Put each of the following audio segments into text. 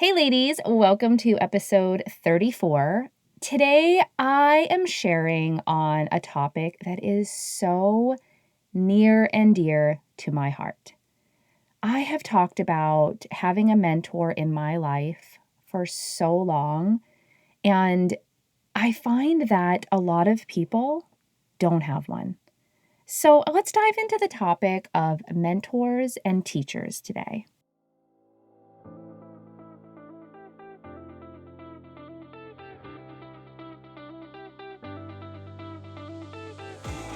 Hey, ladies, welcome to episode 34. Today, I am sharing on a topic that is so near and dear to my heart. I have talked about having a mentor in my life for so long, and I find that a lot of people don't have one. So let's dive into the topic of mentors and teachers today.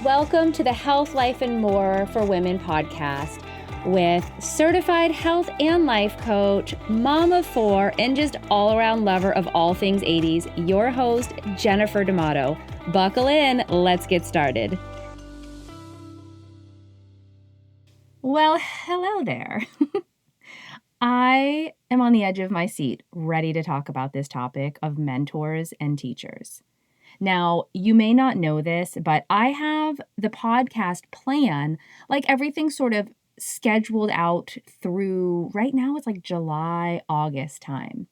Welcome to the Health, Life, and More for Women podcast with certified health and life coach, mom of four, and just all-around lover of all things 80s, your host, Jennifer D'Amato. Buckle in, let's get started. Well, hello there. I am on the edge of my seat, ready to talk about this topic of mentors and teachers. Now, you may not know this, but I have the podcast plan, like everything sort of scheduled out through right now, it's like July, August time.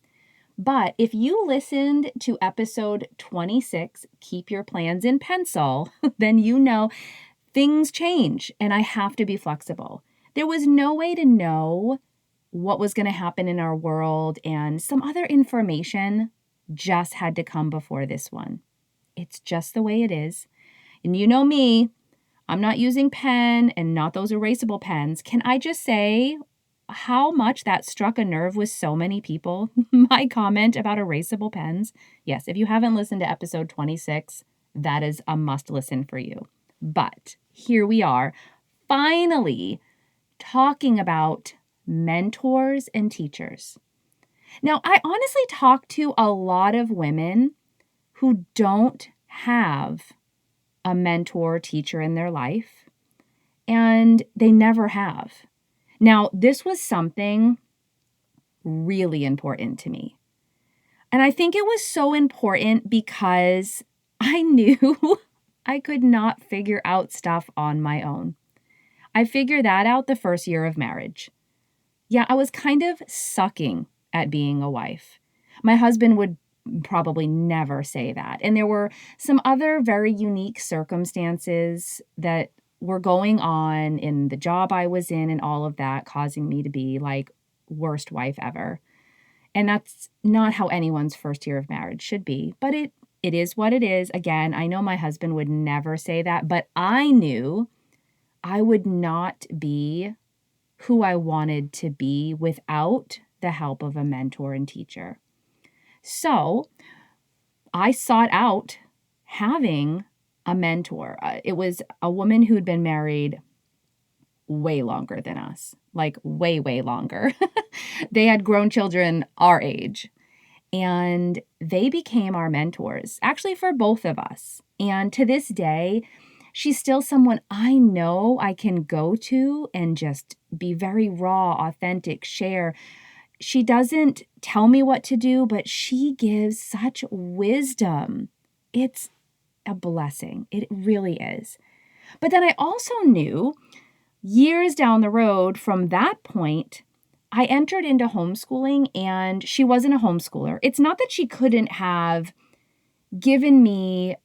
But if you listened to episode 26, Keep Your Plans in Pencil, then you know things change and I have to be flexible. There was no way to know what was going to happen in our world, and some other information just had to come before this one. It's just the way it is. And you know me, I'm not using pen and not those erasable pens. Can I just say how much that struck a nerve with so many people? My comment about erasable pens. Yes, if you haven't listened to episode 26, that is a must listen for you. But here we are, finally talking about mentors and teachers. Now, I honestly talk to a lot of women who don't have a mentor teacher in their life, and they never have. Now, this was something really important to me. And I think it was so important because I knew I could not figure out stuff on my own. I figured that out the first year of marriage. Yeah, I was kind of sucking at being a wife. My husband would probably never say that. And there were some other very unique circumstances that were going on in the job I was in and all of that, causing me to be like worst wife ever. And that's not how anyone's first year of marriage should be, but it is what it is. Again, I know my husband would never say that, but I knew I would not be who I wanted to be without the help of a mentor and teacher. So I sought out having a mentor. It was a woman who'd been married way longer than us, like way, way longer. They had grown children our age, and they became our mentors, actually for both of us. And to this day, she's still someone I know I can go to and just be very raw, authentic, share. She doesn't tell me what to do, but she gives such wisdom. It's a blessing. It really is. But then I also knew years down the road from that point, I entered into homeschooling and she wasn't a homeschooler. It's not that she couldn't have given me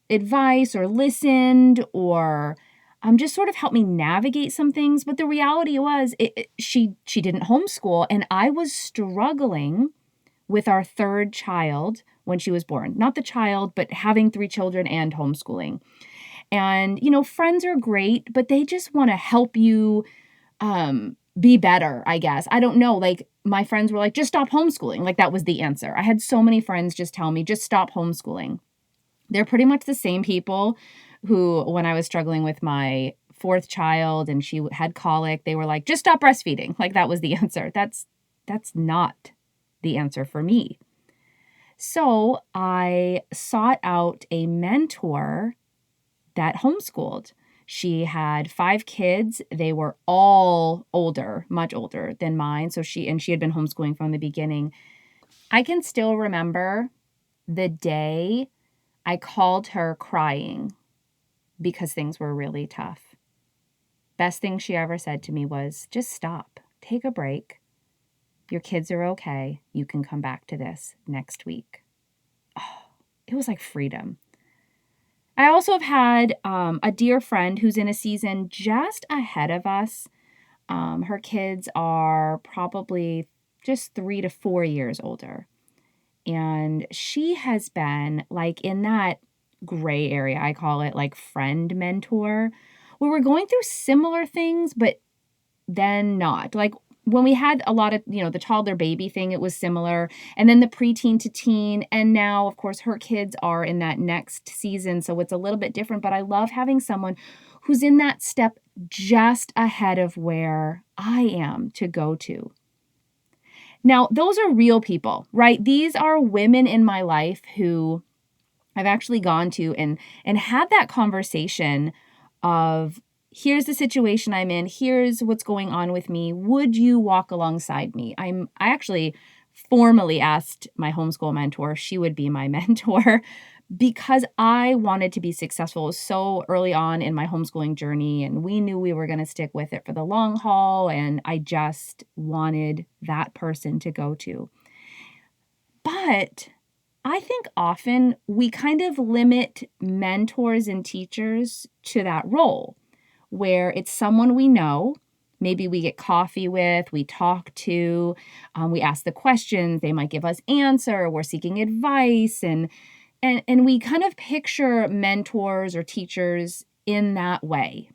advice or listened or just sort of helped me navigate some things. But the reality was she didn't homeschool, and I was struggling with our third child when she was born. Not the child, but having three children and homeschooling. And, friends are great, but they just want to help you be better, I guess. I don't know. Like, my friends were like, just stop homeschooling. Like, that was the answer. I had so many friends just tell me, just stop homeschooling. They're pretty much the same people who, when I was struggling with my fourth child and she had colic, they were like, just stop breastfeeding. Like, that was the answer. That's not the answer for me. So I sought out a mentor that homeschooled. She had 5 kids. They were all older, much older than mine. So she had been homeschooling from the beginning. I can still remember the day I called her crying because things were really tough. Best thing she ever said to me was, just stop, take a break. Your kids are okay. You can come back to this next week. Oh, it was like freedom. I also have had a dear friend who's in a season just ahead of us. Her kids are probably just 3 to 4 years older. And she has been like in that gray area, I call it like friend mentor, where we're going through similar things, but then not. Like when we had a lot of, the toddler baby thing, it was similar. And then the preteen to teen. And now, of course, her kids are in that next season. So it's a little bit different. But I love having someone who's in that step just ahead of where I am to go to. Now, those are real people, right? These are women in my life who I've actually gone to and had that conversation of, here's the situation I'm in, here's what's going on with me. Would you walk alongside me? I actually formally asked my homeschool mentor if she would be my mentor because I wanted to be successful. It was so early on in my homeschooling journey, and we knew we were going to stick with it for the long haul, and I just wanted that person to go to. But I think often we kind of limit mentors and teachers to that role where it's someone we know, maybe we get coffee with, we talk to, we ask the questions, they might give us answer, we're seeking advice, and we kind of picture mentors or teachers in that way.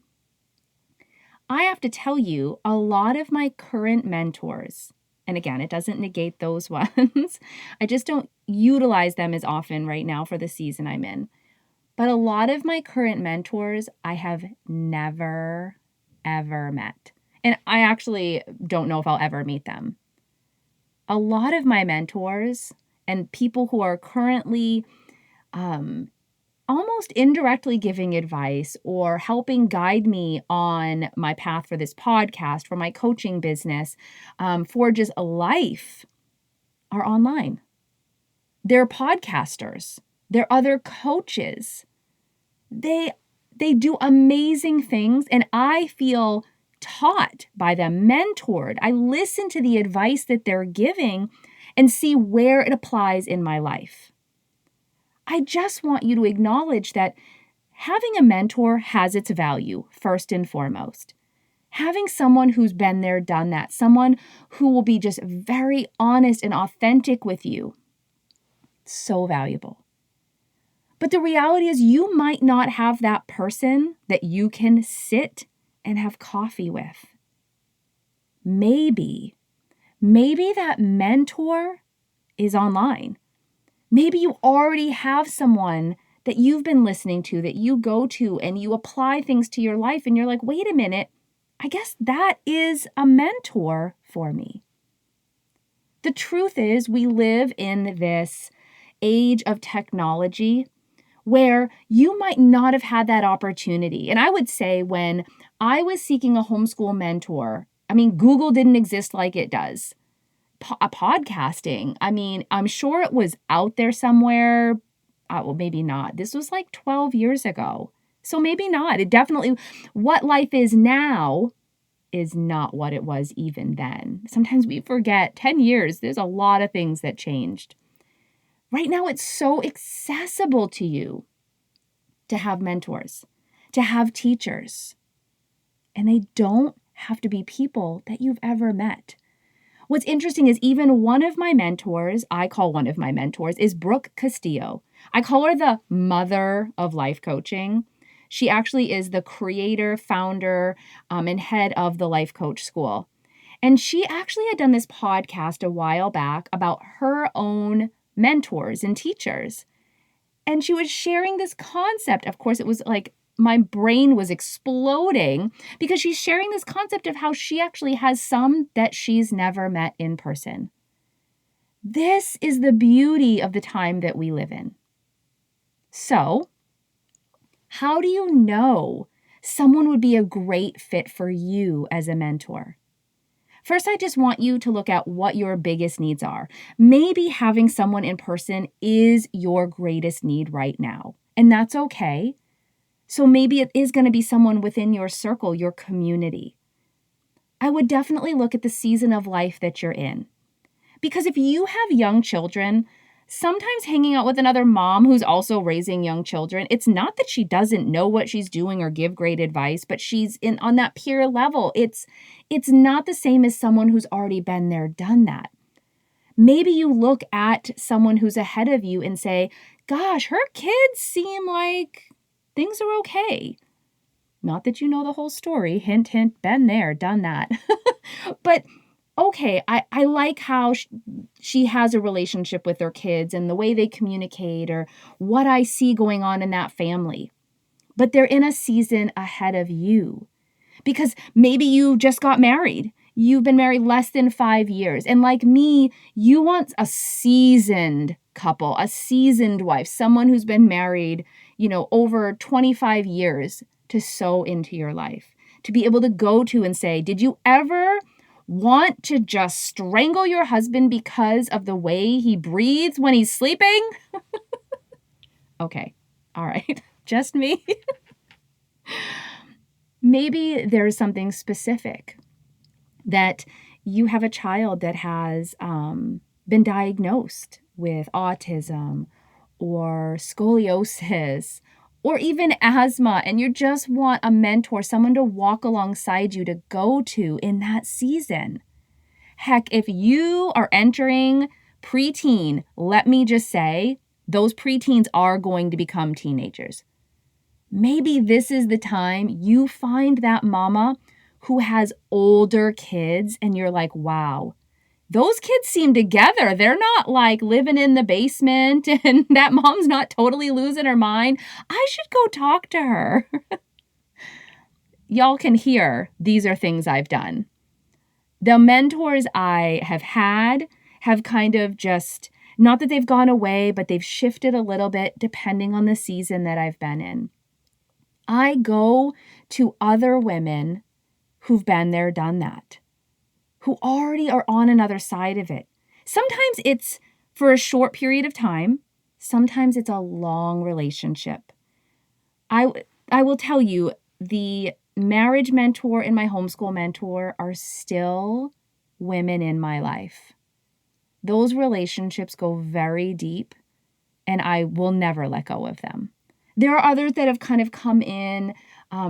I have to tell you, a lot of my current mentors, and again, it doesn't negate those ones, I just don't utilize them as often right now for the season I'm in. But a lot of my current mentors, I have never, ever met. And I actually don't know if I'll ever meet them. A lot of my mentors and people who are currently almost indirectly giving advice or helping guide me on my path for this podcast, for my coaching business, for just a life, are online. They're podcasters. They're other coaches. They do amazing things, and I feel taught by them, mentored. I listen to the advice that they're giving and see where it applies in my life. I just want you to acknowledge that having a mentor has its value, first and foremost. Having someone who's been there, done that, someone who will be just very honest and authentic with you, so valuable. But the reality is you might not have that person that you can sit and have coffee with. Maybe that mentor is online. Maybe you already have someone that you've been listening to, that you go to and you apply things to your life and you're like, wait a minute, I guess that is a mentor for me. The truth is we live in this age of technology where you might not have had that opportunity. And I would say when I was seeking a homeschool mentor, Google didn't exist like it does. Podcasting, I'm sure it was out there somewhere. Well, maybe not. This was like 12 years ago. So maybe not. It definitely, what life is now is not what it was even then. Sometimes we forget 10 years, there's a lot of things that changed. Right now, it's so accessible to you to have mentors, to have teachers. And they don't have to be people that you've ever met. What's interesting is even one of my mentors, is Brooke Castillo. I call her the mother of life coaching. She actually is the creator, founder, and head of the Life Coach School. And she actually had done this podcast a while back about her own mentors and teachers. And she was sharing this concept. Of course, it was like my brain was exploding because she's sharing this concept of how she actually has some that she's never met in person. This is the beauty of the time that we live in. So, how do you know someone would be a great fit for you as a mentor? First, I just want you to look at what your biggest needs are. Maybe having someone in person is your greatest need right now, and that's okay. So maybe it is going to be someone within your circle, your community. I would definitely look at the season of life that you're in. Because if you have young children, sometimes hanging out with another mom who's also raising young children, it's not that she doesn't know what she's doing or give great advice, but she's in on that peer level. It's not the same as someone who's already been there, done that. Maybe you look at someone who's ahead of you and say, gosh, her kids seem like things are okay. Not that you know the whole story. Hint, hint, been there, done that. But okay, I like how she has a relationship with her kids and the way they communicate or what I see going on in that family. But they're in a season ahead of you because maybe you just got married. You've been married less than 5 years. And like me, you want a seasoned couple, a seasoned wife, someone who's been married, over 25 years to sow into your life, to be able to go to and say, did you ever want to just strangle your husband because of the way he breathes when he's sleeping? Okay. All right. Just me. Maybe there's something specific that you have a child that has been diagnosed with autism or scoliosis or even asthma, and you just want a mentor, someone to walk alongside you to go to in that season. Heck, if you are entering preteen, let me just say, those preteens are going to become teenagers. Maybe this is the time you find that mama who has older kids and you're like, wow, those kids seem together. They're not like living in the basement and that mom's not totally losing her mind. I should go talk to her. Y'all can hear these are things I've done. The mentors I have had have kind of just, not that they've gone away, but they've shifted a little bit depending on the season that I've been in. I go to other women who've been there, done that, who already are on another side of it. Sometimes it's for a short period of time. Sometimes it's a long relationship. I will tell you, the marriage mentor and my homeschool mentor are still women in my life. Those relationships go very deep, and I will never let go of them. There are others that have kind of come in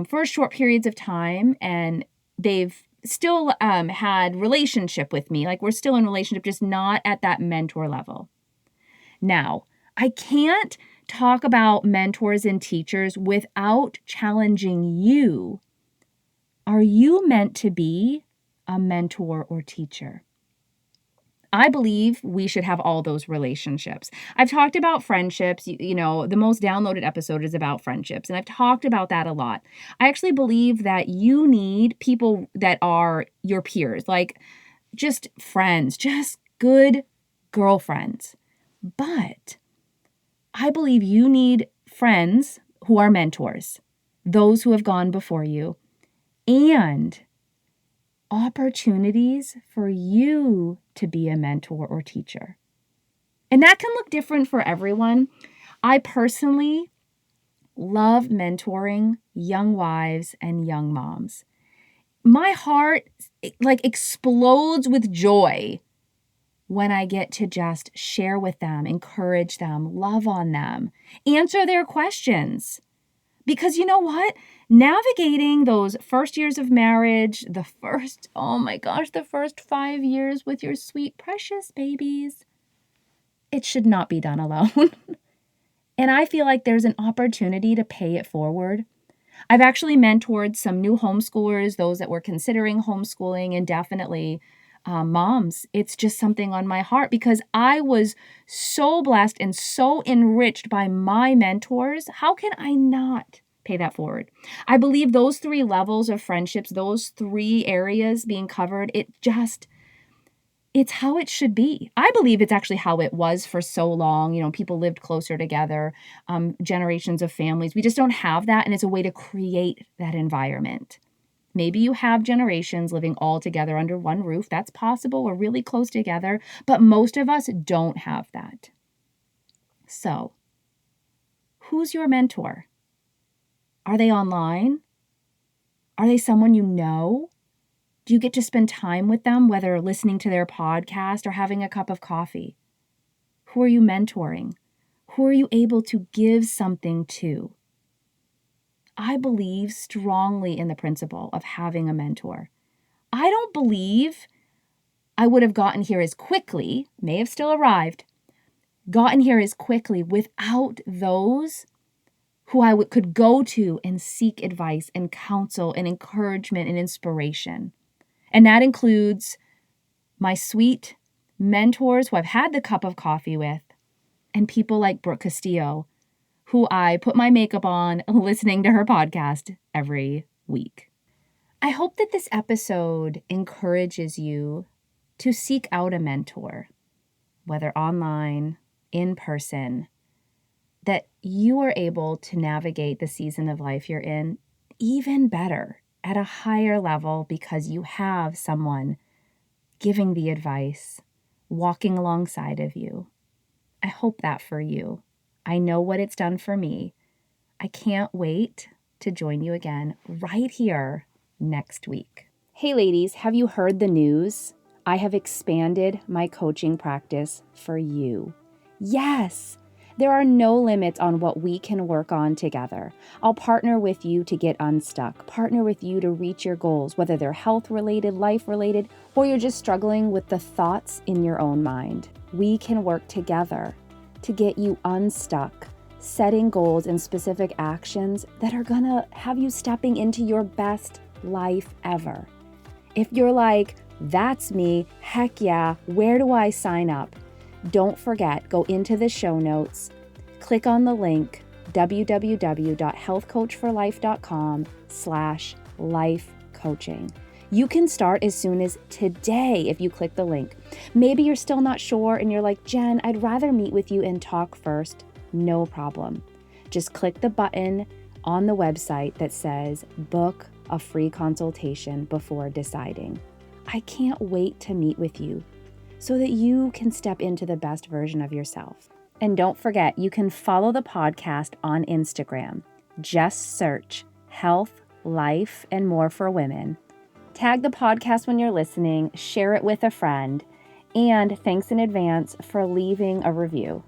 for short periods of time, and they've still had relationship with me. Like we're still in relationship, just not at that mentor level. Now, I can't talk about mentors and teachers without challenging you. Are you meant to be a mentor or teacher? I believe we should have all those relationships. I've talked about friendships. The most downloaded episode is about friendships, and I've talked about that a lot. I actually believe that you need people that are your peers, like just friends, just good girlfriends. But I believe you need friends who are mentors, those who have gone before you, and opportunities for you to be a mentor or teacher. And that can look different for everyone. I personally love mentoring young wives and young moms. My heart explodes with joy when I get to just share with them, encourage them, love on them, answer their questions. Because you know what? Navigating those first years of marriage, the first 5 years with your sweet, precious babies, it should not be done alone. And I feel like there's an opportunity to pay it forward. I've actually mentored some new homeschoolers, those that were considering homeschooling, and definitely moms. It's just something on my heart because I was so blessed and so enriched by my mentors. How can I not pay that forward? I believe those 3 levels of friendships, those 3 areas being covered, it's how it should be. I believe it's actually how it was for so long. People lived closer together, generations of families. We just don't have that, and it's a way to create that environment. Maybe you have generations living all together under one roof. That's possible. We're really close together, but most of us don't have that. So, who's your mentor? Are they online? Are they someone you know? Do you get to spend time with them, whether listening to their podcast or having a cup of coffee? Who are you mentoring? Who are you able to give something to? I believe strongly in the principle of having a mentor. I don't believe I would have gotten here as quickly, may have still arrived, gotten here as quickly without those who I could go to and seek advice and counsel and encouragement and inspiration. And that includes my sweet mentors who I've had the cup of coffee with, and people like Brooke Castillo, who I put my makeup on listening to her podcast every week. I hope that this episode encourages you to seek out a mentor, whether online, in person, that you are able to navigate the season of life you're in even better at a higher level because you have someone giving the advice, walking alongside of you. I hope that for you. I know what it's done for me. I can't wait to join you again right here next week. Hey ladies, have you heard the news? I have expanded my coaching practice for you. Yes! There are no limits on what we can work on together. I'll partner with you to get unstuck, partner with you to reach your goals, whether they're health-related, life-related, or you're just struggling with the thoughts in your own mind. We can work together to get you unstuck, setting goals and specific actions that are gonna have you stepping into your best life ever. If you're like, that's me, heck yeah, where do I sign up? Don't forget, go into the show notes, click on the link, www.healthcoachforlife.com/life coaching. You can start as soon as today if you click the link. Maybe you're still not sure and you're like, Jen, I'd rather meet with you and talk first. No problem. Just click the button on the website that says book a free consultation before deciding. I can't wait to meet with you so that you can step into the best version of yourself. And don't forget, you can follow the podcast on Instagram. Just search Health, Life, and More for Women. Tag the podcast when you're listening, share it with a friend, and thanks in advance for leaving a review.